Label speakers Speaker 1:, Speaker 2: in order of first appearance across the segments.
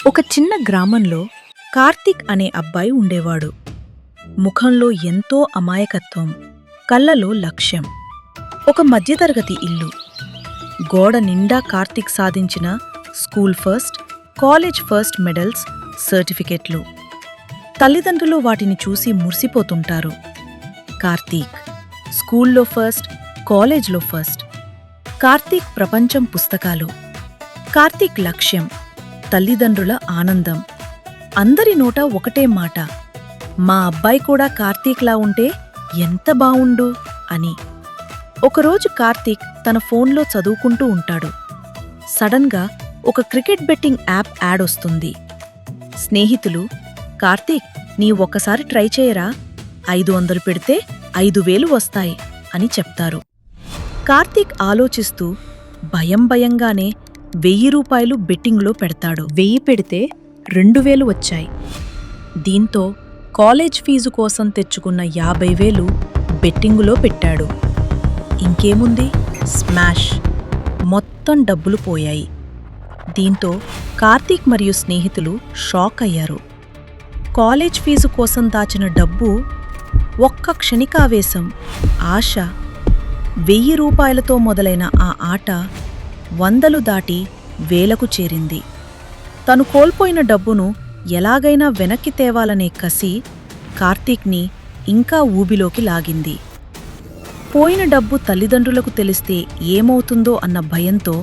Speaker 1: ఒక చిన్న గ్రామంలో కార్తీక్ అనే అబ్బాయి ఉండేవాడు. ముఖంలో ఎంతో అమాయకత్వం, కళ్ళలో లక్ష్యం. ఒక మధ్యతరగతి ఇల్లు. గోడ నిండా కార్తీక్ సాధించిన school first, college first medals, సర్టిఫికెట్లు. తల్లిదండ్రులు వాటిని చూసి మురిసిపోతుంటారు. కార్తీక్ స్కూల్లో ఫస్ట్, కాలేజ్లో ఫస్ట్. కార్తీక్ ప్రపంచం పుస్తకాలు. కార్తీక్ లక్ష్యం, తల్లిదండ్రుల ఆనందం. అందరి నోట ఒకటే మాట, మా అబ్బాయి కూడా కార్తీక్లా ఉంటే ఎంత బావుండు అని. ఒకరోజు కార్తీక్ తన ఫోన్లో చదువుకుంటూ ఉంటాడు. సడన్గా ఒక క్రికెట్ బెట్టింగ్ యాప్ యాడ్ వస్తుంది. స్నేహితులు, కార్తీక్ నీ ఒక్కసారి ట్రై చేయరా, 500 పెడితే 5000 వస్తాయి అని చెప్తారు. కార్తీక్ ఆలోచిస్తూ భయంగానే 1000 రూపాయలు బెట్టింగ్లో పెడతాడు. 1000 పెడితే 2000 వచ్చాయి. దీంతో కాలేజ్ ఫీజు కోసం తెచ్చుకున్న 50,000 బెట్టింగులో పెట్టాడు. ఇంకేముంది, స్మాష్! మొత్తం డబ్బులు పోయాయి. దీంతో కార్తీక్ మరియు స్నేహితులు షాక్ అయ్యారు. కాలేజ్ ఫీజు కోసం దాచిన డబ్బు, ఒక్క క్షణికావేశం, ఆశ, 1000 రూపాయలతో మొదలైన ఆ ఆట 100లు దాటి 1000కు చేరింది. తను కోల్పోయిన డబ్బును ఎలాగైనా వెనక్కి తేవాలనే కసి కార్తీక్ని ఇంకా ఊబిలోకి లాగింది. పోయిన డబ్బు తల్లిదండ్రులకు తెలిస్తే ఏమవుతుందో అన్న భయంతో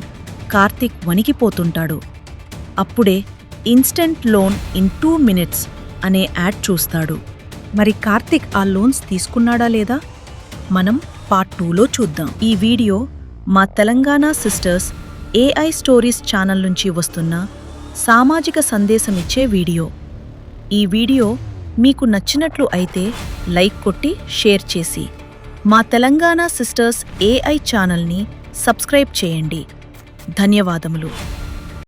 Speaker 1: కార్తీక్ వణికిపోతుంటాడు. అప్పుడే ఇన్స్టెంట్ లోన్ ఇన్ 2 minutes అనే యాడ్ చూస్తాడు. మరి కార్తీక్ ఆ లోన్స్ తీసుకున్నాడా లేదా? మనం పార్ట్ 2లో చూద్దాం. ఈ వీడియో మా Telangana sisters AI stories channel నుంచి వస్తున్న సామాజిక సందేశమిచ్చే వీడియో. ఈ వీడియో మీకు నచ్చినట్లు అయితే లైక్ కొట్టి షేర్ చేసి మా తెలంగాణ సిస్టర్స్ AI ఛానల్ని సబ్స్క్రైబ్ చేయండి. ధన్యవాదములు.